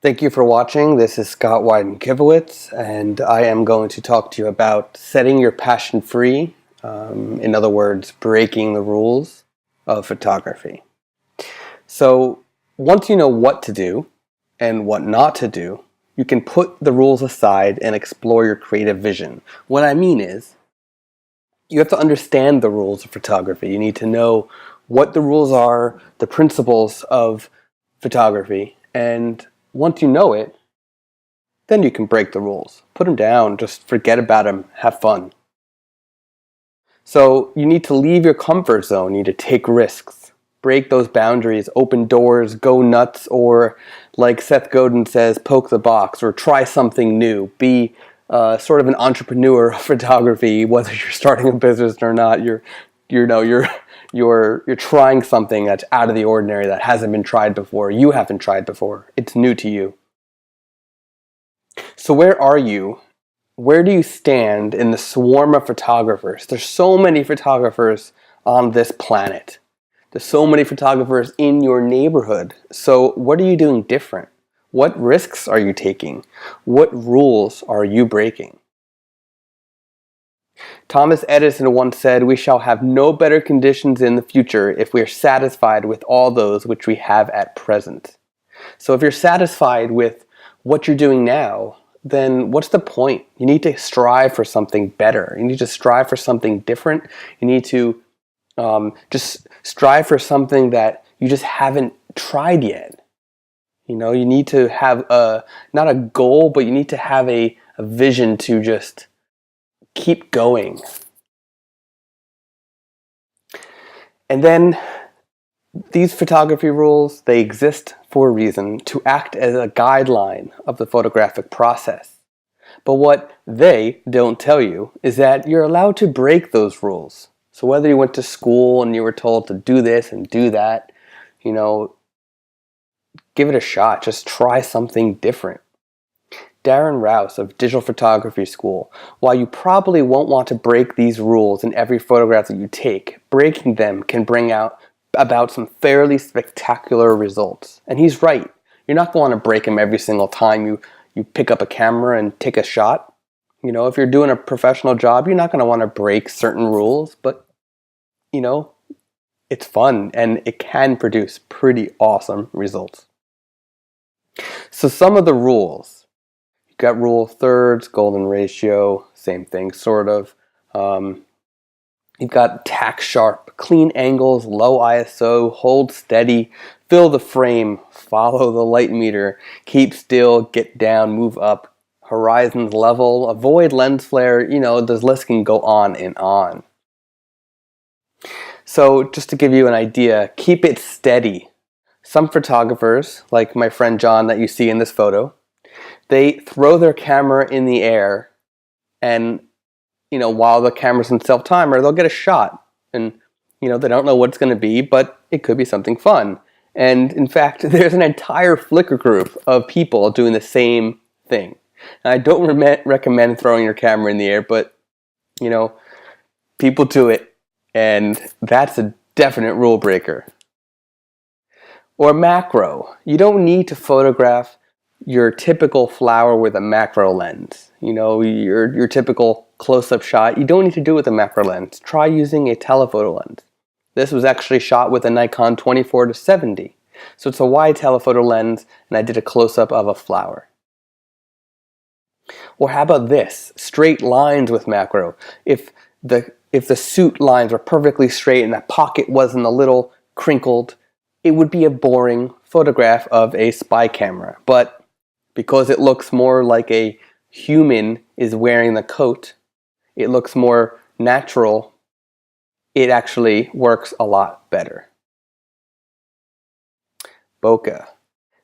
Thank you for watching. This is Scott Wyden-Kivowitz, and I am going to talk to you about setting your passion free. In other words, breaking the rules of photography. So once you know what to do and what not to do, you can put the rules aside and explore your creative vision. What I mean is, you have to understand the rules of photography. You need to know what the rules are, the principles of photography, and once you know it, then you can break the rules. Put them down, just forget about them, have fun. So you need to leave your comfort zone, you need to take risks, break those boundaries, open doors, go nuts, or like Seth Godin says, poke the box, or try something new. Be sort of an entrepreneur of photography, whether you're starting a business or not. You're trying something that's out of the ordinary, that hasn't been tried before. You haven't tried before. It's new to you. So where are you? Where do you stand in the swarm of photographers? There's so many photographers on this planet. There's so many photographers in your neighborhood. So what are you doing different? What risks are you taking? What rules are you breaking? Thomas Edison once said, "We shall have no better conditions in the future if we are satisfied with all those which we have at present." So if you're satisfied with what you're doing now, then what's the point? You need to strive for something better. You need to strive for something different. You need to just strive for something that you just haven't tried yet. You know, you need to have not a goal, but you need to have a vision to just keep going. And then these photography rules, they exist for a reason, to act as a guideline of the photographic process. But what they don't tell you is that you're allowed to break those rules. So whether you went to school and you were told to do this and do that, you know, give it a shot. Just try something different. Darren Rouse of Digital Photography School, while you probably won't want to break these rules in every photograph that you take, breaking them can bring about some fairly spectacular results. And he's right. You're not going to want to break them every single time you pick up a camera and take a shot. You know, if you're doing a professional job, you're not going to want to break certain rules, but, you know, it's fun and it can produce pretty awesome results. So some of the rules, you've got rule of thirds, golden ratio, same thing sort of. You've got tack sharp, clean angles, low ISO, hold steady, fill the frame, follow the light meter, keep still, get down, move up, horizons level, avoid lens flare. You know, this list can go on and on. So just to give you an idea, keep it steady. Some photographers, like my friend John that you see in this photo, they throw their camera in the air and, you know, while the camera's in self-timer, they'll get a shot. And, you know, they don't know what it's going to be, but it could be something fun. And in fact, there's an entire Flickr group of people doing the same thing. And I don't recommend throwing your camera in the air, but, you know, people do it. And that's a definite rule breaker. Or macro. You don't need to photograph your typical flower with a macro lens. You know, your typical close-up shot, you don't need to do it with a macro lens. Try using a telephoto lens. This was actually shot with a Nikon 24-70. So it's a wide telephoto lens, and I did a close-up of a flower. Or how about this? Straight lines with macro. If the suit lines were perfectly straight and that pocket wasn't a little crinkled, it would be a boring photograph of a spy camera. But because it looks more like a human is wearing the coat, it looks more natural, it actually works a lot better. Bokeh,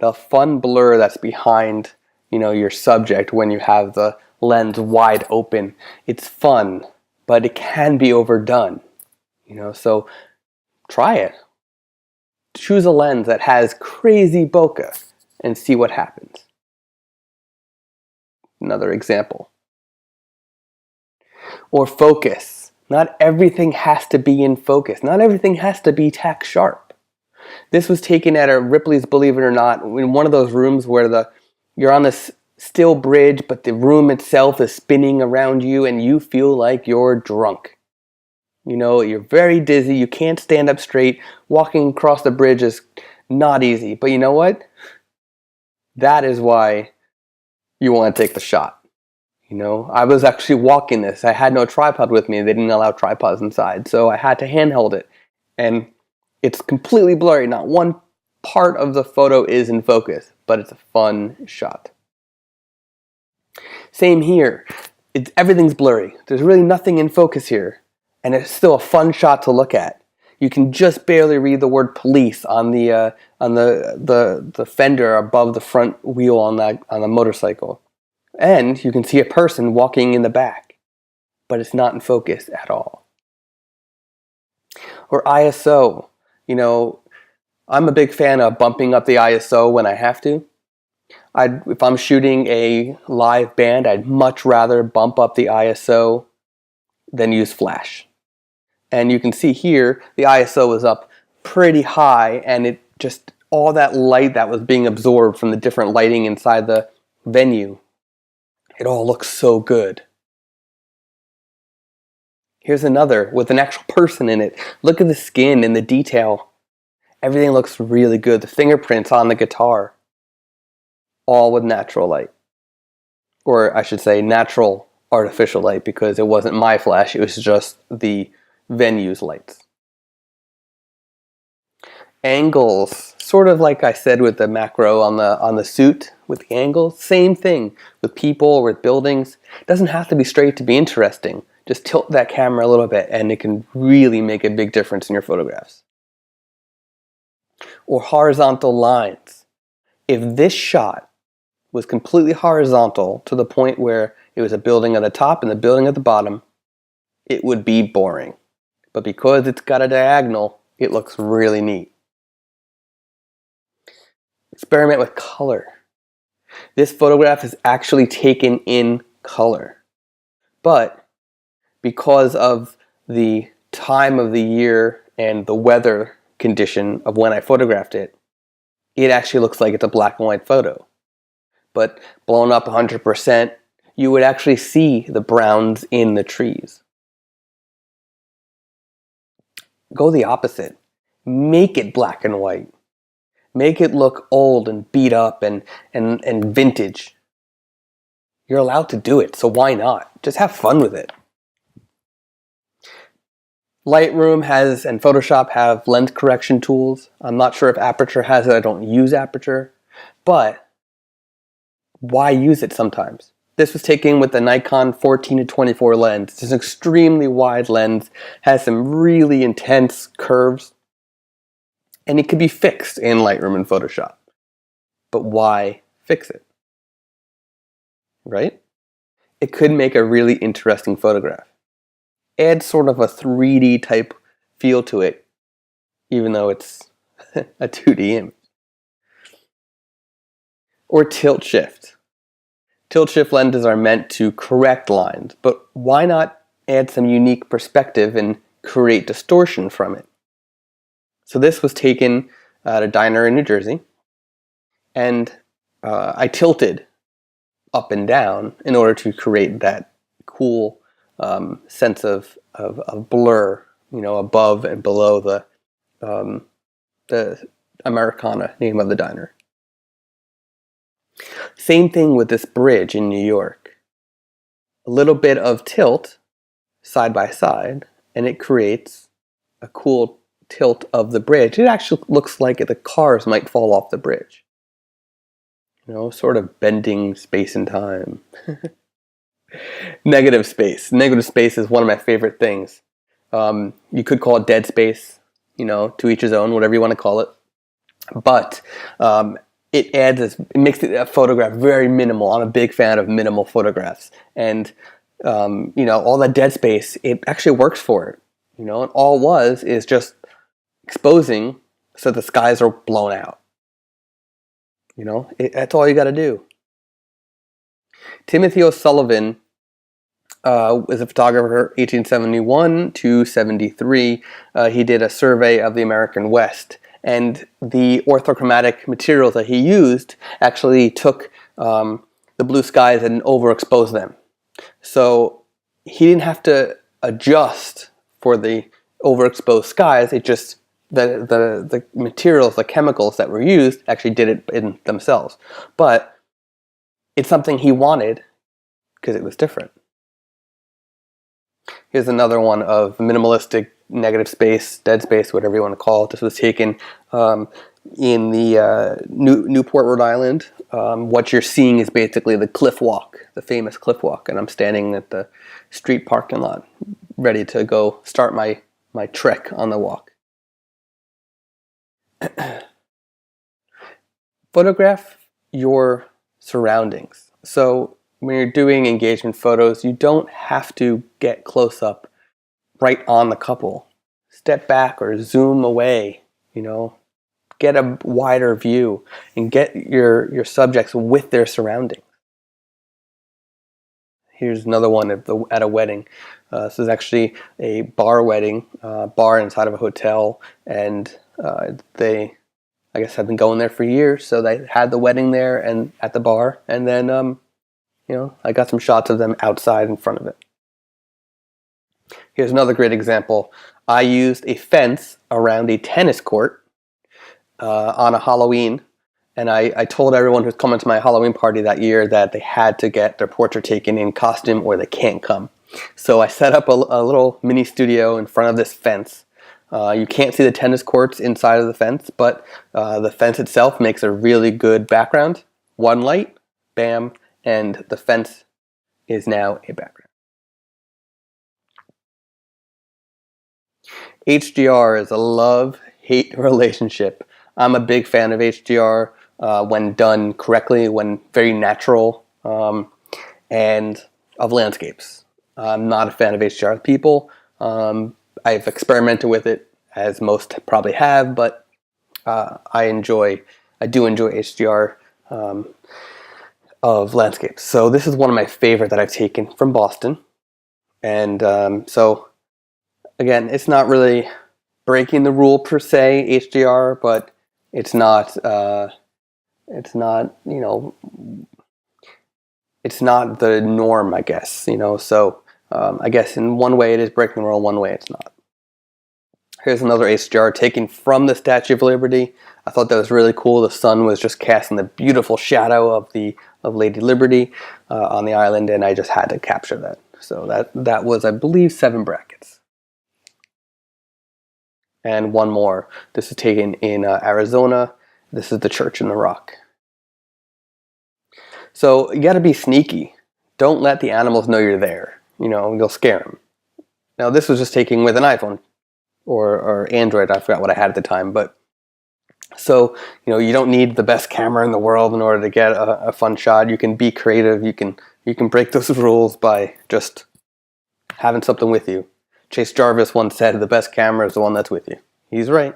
the fun blur that's behind, you know, your subject when you have the lens wide open. It's fun, but it can be overdone. You know, so try it. Choose a lens that has crazy bokeh and see what happens. Another example. Or focus. Not everything has to be in focus. Not everything has to be tack sharp. This was taken at a Ripley's, believe it or not, in one of those rooms where the You're on this still bridge, but the room itself is spinning around you and you feel like you're drunk. You know, you're very dizzy, you can't stand up straight. Walking across the bridge is not easy. But you know what? That is why you want to take the shot. You know, I was actually walking this. I had no tripod with me. They didn't allow tripods inside, so I had to handheld it. And it's completely blurry. Not one part of the photo is in focus, but it's a fun shot. Same here. Everything's blurry. There's really nothing in focus here, and it's still a fun shot to look at. You can just barely read the word police on the fender above the front wheel on the motorcycle. And you can see a person walking in the back, but it's not in focus at all. Or ISO. You know, I'm a big fan of bumping up the ISO when I have to. If I'm shooting a live band, I'd much rather bump up the ISO than use flash. And you can see here, the ISO is up pretty high, and it just, all that light that was being absorbed from the different lighting inside the venue, it all looks so good. Here's another with an actual person in it. Look at the skin and the detail. Everything looks really good. The fingerprints on the guitar. All with natural light. Or I should say natural artificial light, because it wasn't my flash, it was just the venue's lights. Angles, sort of like I said with the macro on the suit, with the angles, same thing with people or with buildings. It doesn't have to be straight to be interesting. Just tilt that camera a little bit and it can really make a big difference in your photographs. Or horizontal lines. If this shot was completely horizontal to the point where it was a building at the top and the building at the bottom, it would be boring. But because it's got a diagonal, it looks really neat. Experiment with color. This photograph is actually taken in color. But because of the time of the year and the weather condition of when I photographed it, it actually looks like it's a black and white photo. But blown up 100%, you would actually see the browns in the trees. Go the opposite. Make it black and white. Make it look old and beat up and vintage. You're allowed to do it, so why not? Just have fun with it. Lightroom has and Photoshop have lens correction tools. I'm not sure if Aperture has it. I don't use Aperture. But why use it sometimes? This was taken with the Nikon 14-24 lens. It's an extremely wide lens, has some really intense curves, and it could be fixed in Lightroom and Photoshop. But why fix it? Right? It could make a really interesting photograph. Add sort of a 3D type feel to it, even though it's a 2D image. Or tilt shift. Tilt shift lenses are meant to correct lines, but why not add some unique perspective and create distortion from it? So this was taken at a diner in New Jersey, and I tilted up and down in order to create that cool sense of blur, you know, above and below the Americana name of the diner. Same thing with this bridge in New York. A little bit of tilt side by side, and it creates a cool tilt of the bridge. It actually looks like the cars might fall off the bridge. You know, sort of bending space and time. Negative space. Negative space is one of my favorite things. You could call it dead space, you know, to each his own, whatever you want to call it. But it makes a photograph very minimal. I'm a big fan of minimal photographs. And, you know, all that dead space, it actually works for it. You know, and all it was is just exposing so the skies are blown out. You know, that's all you got to do. Timothy O'Sullivan was a photographer 1871 to 73. He did a survey of the American West. And the orthochromatic materials that he used actually took the blue skies and overexpose them. So he didn't have to adjust for the overexposed skies. It just the materials, the chemicals that were used actually did it in themselves. But it's something he wanted because it was different. Here's another one of minimalistic negative space, dead space, whatever you want to call it. This was taken in the Newport, Rhode Island. What you're seeing is basically the cliff walk, the famous cliff walk, and I'm standing at the street parking lot, ready to go start my trek on the walk. Photograph your surroundings. So when you're doing engagement photos, you don't have to get close up right on the couple. Step back or zoom away, get a wider view and get your subjects with their surroundings. Here's another one at a wedding. This is actually a bar wedding, bar inside of a hotel, and they, I guess, have been going there for years. So they had the wedding there and at the bar, and then I got some shots of them outside in front of it. Here's another great example. I used a fence around a tennis court on a Halloween, and I told everyone who's coming to my Halloween party that year that they had to get their portrait taken in costume or they can't come. So I set up a little mini studio in front of this fence. You can't see the tennis courts inside of the fence, but the fence itself makes a really good background. One light, bam, and the fence is now a background. HDR is a love-hate relationship. I'm a big fan of HDR when done correctly, when very natural, and of landscapes. I'm not a fan of HDR with people. I've experimented with it, as most probably have, but I do enjoy HDR of landscapes. So this is one of my favorite that I've taken from Boston. And so again, it's not really breaking the rule per se, HDR, but it's not it's not the norm, I guess, so I guess in one way it is breaking the rule, one way it's not. Here's another HDR taken from the Statue of Liberty. I thought that was really cool. The sun was just casting the beautiful shadow of Lady Liberty on the island, and I just had to capture that. So that was, I believe, 7 brackets. And one more. This is taken in Arizona. This is the church in the rock. So you got to be sneaky. Don't let the animals know you're there. You'll scare them. Now this was just taken with an iPhone or Android. I forgot what I had at the time. But so you don't need the best camera in the world in order to get a fun shot. You can be creative. You can break those rules by just having something with you. Chase Jarvis once said, the best camera is the one that's with you. He's right.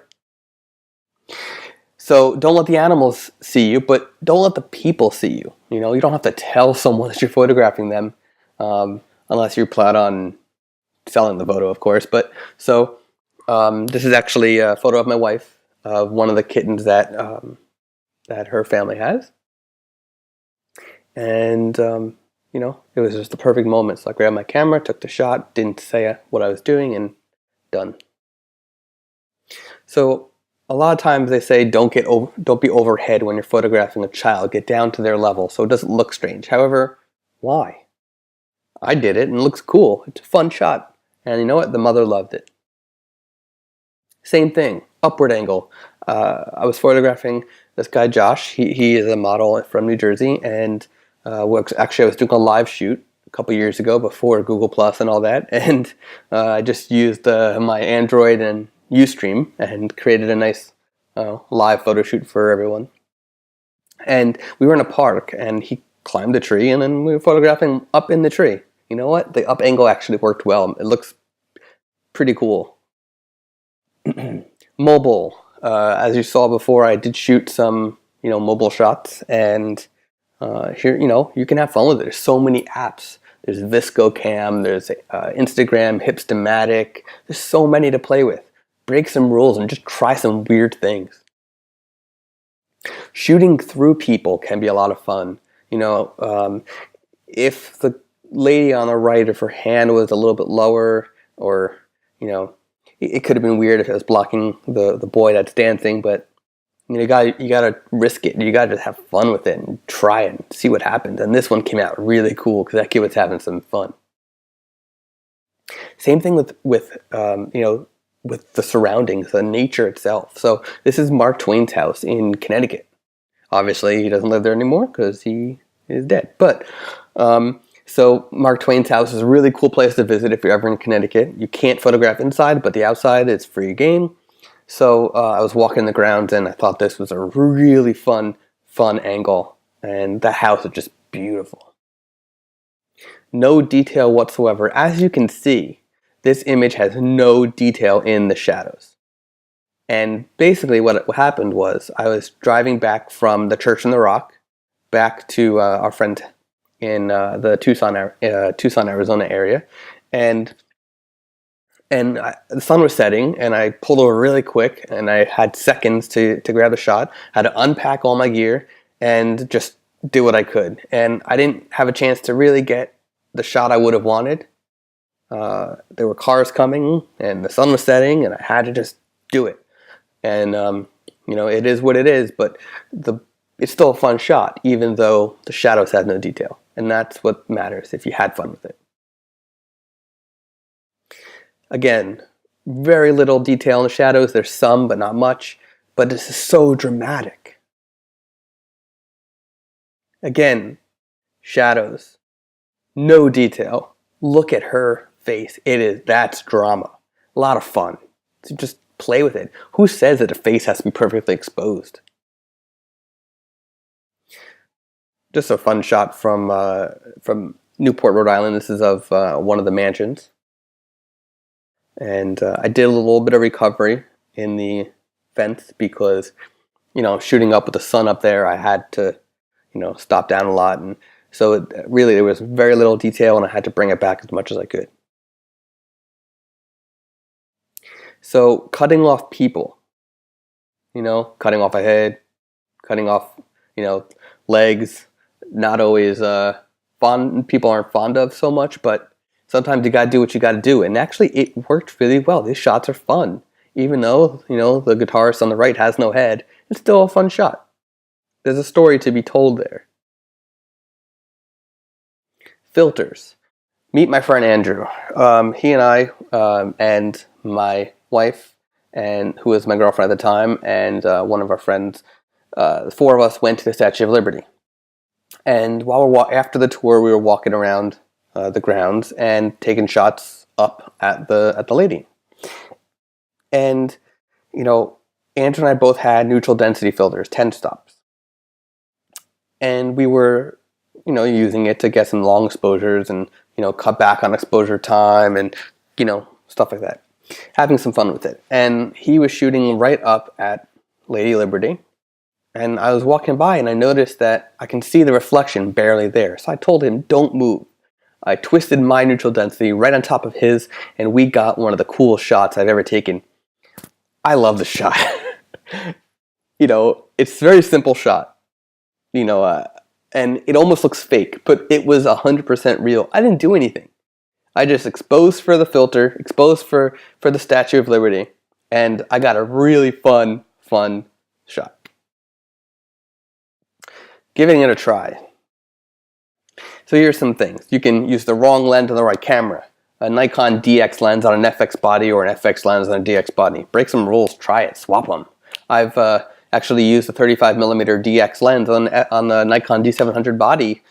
So don't let the animals see you, but don't let the people see you. You don't have to tell someone that you're photographing them, unless you're planning on selling the photo, of course. But so this is actually a photo of my wife, of one of the kittens that her family has. And it was just the perfect moment. So I grabbed my camera, took the shot, didn't say what I was doing, and done. So a lot of times they say don't be overhead when you're photographing a child. Get down to their level so it doesn't look strange. However, why? I did it and it looks cool. It's a fun shot. And you know what? The mother loved it. Same thing, upward angle. I was photographing this guy, Josh. He is a model from New Jersey, and actually I was doing a live shoot a couple years ago before Google Plus and all that, and I just used my Android and Ustream and created a nice live photo shoot for everyone. And we were in a park, and he climbed a tree, and then we were photographing up in the tree. You know what? The up angle actually worked well. It looks pretty cool. Mobile. As you saw before, I did shoot some mobile shots, and here you can have fun with it. There's so many apps. There's ViscoCam, there's Instagram, Hipstamatic. There's so many to play with. Break some rules and just try some weird things. Shooting through people can be a lot of fun. If the lady on the right, if her hand was a little bit lower, or, it could have been weird if it was blocking the boy that's dancing, but you gotta risk it. You gotta just have fun with it and try it and see what happens. And this one came out really cool because that kid was having some fun. Same thing with the surroundings, the nature itself. So this is Mark Twain's house in Connecticut. Obviously, he doesn't live there anymore because he is dead. But so Mark Twain's house is a really cool place to visit if you're ever in Connecticut. You can't photograph inside, but the outside is free game. So I was walking the grounds, and I thought this was a really fun angle. And the house is just beautiful. No detail whatsoever. As you can see, this image has no detail in the shadows. And basically what happened was I was driving back from the Church in the Rock back to our friend in the Tucson, Arizona area. And the sun was setting, and I pulled over really quick, and I had seconds to grab the shot. I had to unpack all my gear and just do what I could. And I didn't have a chance to really get the shot I would have wanted. There were cars coming, and the sun was setting, and I had to just do it. And it is what it is, but it's still a fun shot, even though the shadows had no detail. And that's what matters, if you had fun with it. Again, very little detail in the shadows. There's some, but not much. But this is so dramatic. Again, shadows, no detail. Look at her face. That's drama. A lot of fun. So just play with it. Who says that a face has to be perfectly exposed? Just a fun shot from Newport, Rhode Island. This is of one of the mansions. And I did a little bit of recovery in the fence because, shooting up with the sun up there, I had to, stop down a lot. And so there was very little detail, and I had to bring it back as much as I could. So cutting off people, cutting off a head, cutting off, legs, not always fond. People aren't fond of so much, but sometimes you gotta do what you gotta do. And actually, it worked really well. These shots are fun. Even though, the guitarist on the right has no head, it's still a fun shot. There's a story to be told there. Filters. Meet my friend Andrew. He and I, and my wife, and who was my girlfriend at the time, and one of our friends, the four of us went to the Statue of Liberty. And while after the tour, we were walking around the grounds and taking shots up at the lady. And Andrew and I both had neutral density filters, 10 stops, and we were using it to get some long exposures and cut back on exposure time and stuff like that, having some fun with it. And he was shooting right up at Lady Liberty, and I was walking by and I noticed that I can see the reflection barely there. So I told him, don't move. I twisted my neutral density right on top of his, and we got one of the coolest shots I've ever taken. I love the shot. It's a very simple shot, and it almost looks fake, but it was 100% real. I didn't do anything. I just exposed for the filter, exposed for the Statue of Liberty, and I got a really fun shot. Giving it a try. So here's some things. You can use the wrong lens on the right camera. A Nikon DX lens on an FX body or an FX lens on a DX body. Break some rules, try it, swap them. I've actually used a 35mm DX lens on the Nikon D700 body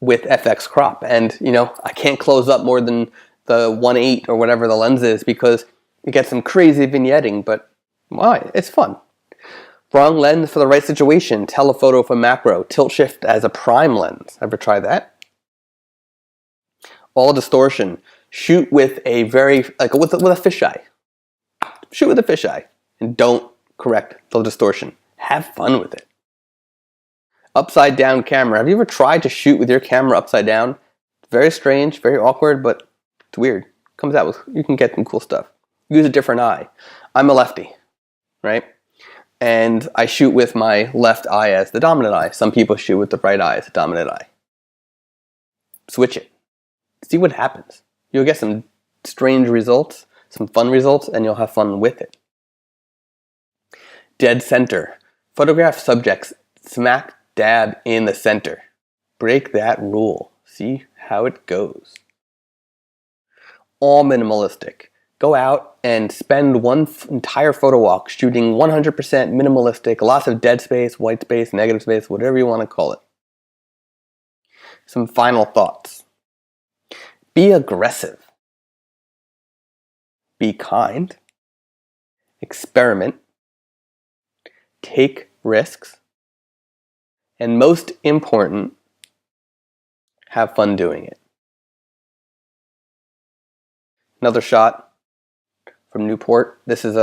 with FX crop. And, I can't close up more than the 1.8 or whatever the lens is because you get some crazy vignetting, but why? It's fun. Wrong lens for the right situation. Telephoto for macro. Tilt shift as a prime lens. Ever try that? All distortion. Shoot with a with a fisheye. Shoot with a fisheye. And don't correct the distortion. Have fun with it. Upside down camera. Have you ever tried to shoot with your camera upside down? It's very strange, very awkward, but it's weird. You can get some cool stuff. Use a different eye. I'm a lefty, right? and I shoot with my left eye as the dominant eye. Some people shoot with the right eye as the dominant eye. Switch it. See what happens. You'll get some strange results, some fun results, and you'll have fun with it. Dead center. Photograph subjects smack dab in the center. Break that rule. See how it goes. All minimalistic. Go out and spend one entire photo walk shooting 100% minimalistic, lots of dead space, white space, negative space, whatever you want to call it. Some final thoughts. Be aggressive. Be kind. Experiment. Take risks. And most important, have fun doing it. Another shot from Newport. This is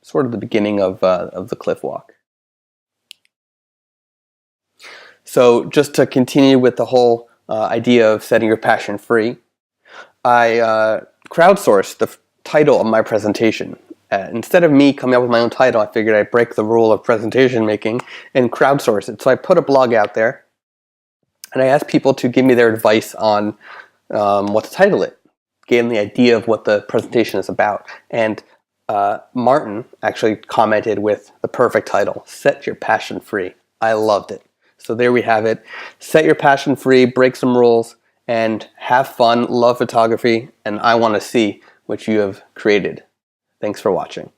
sort of the beginning of the cliff walk. So just to continue with the whole idea of setting your passion free, I crowdsourced the title of my presentation. Instead of me coming up with my own title, I figured I'd break the rule of presentation making and crowdsource it. So I put a blog out there, and I asked people to give me their advice on what to title it. Gave them the idea of what the presentation is about. And Martin actually commented with the perfect title, Set Your Passion Free. I loved it. So there we have it. Set your passion free, break some rules, and have fun, love photography, and I want to see what you have created. Thanks for watching.